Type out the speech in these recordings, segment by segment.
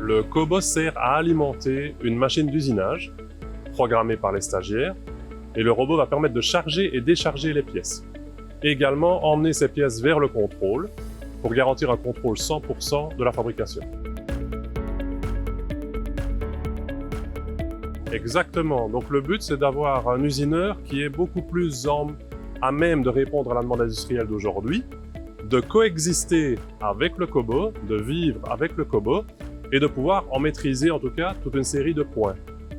Le Kobo sert à alimenter une machine d'usinage programmée par les stagiaires et le robot va permettre de charger et décharger les pièces. Et également emmener ces pièces vers le contrôle pour garantir un contrôle 100% de la fabrication. Exactement. Donc le but, c'est d'avoir un usineur qui est beaucoup plus à même de répondre à la demande industrielle d'aujourd'hui, de coexister avec le Kobo, de vivre avec le Kobo et de pouvoir en maîtriser en tout cas toute une série de points,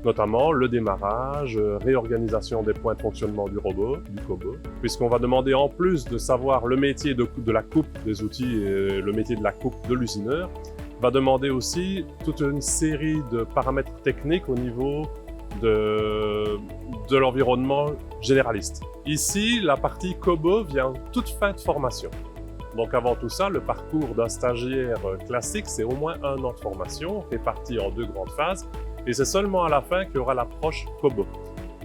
notamment le démarrage, réorganisation des points de fonctionnement du robot, du Kobo, puisqu'on va demander en plus de savoir le métier de la coupe des outils et le métier de la coupe de l'usineur, va demander aussi toute une série de paramètres techniques au niveau de l'environnement généraliste. Ici, la partie Kobo vient toute fin de formation. Donc avant tout ça, le parcours d'un stagiaire classique, c'est au moins 1 an de formation, réparti en 2 grandes phases, et c'est seulement à la fin qu'il y aura l'approche Kobo,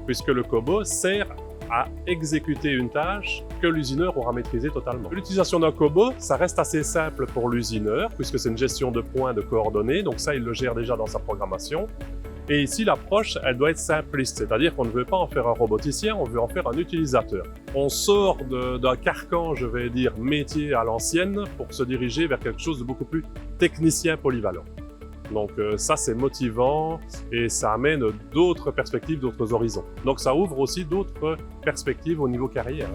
puisque le Kobo sert à exécuter une tâche que l'usineur aura maîtrisée totalement. L'utilisation d'un Kobo, ça reste assez simple pour l'usineur, puisque c'est une gestion de points de coordonnées, donc ça, il le gère déjà dans sa programmation. Et ici, l'approche, elle doit être simpliste, c'est-à-dire qu'on ne veut pas en faire un roboticien, on veut en faire un utilisateur. On sort d'un carcan, je vais dire, métier à l'ancienne pour se diriger vers quelque chose de beaucoup plus technicien polyvalent. Donc ça, c'est motivant et ça amène d'autres perspectives, d'autres horizons. Donc ça ouvre aussi d'autres perspectives au niveau carrière.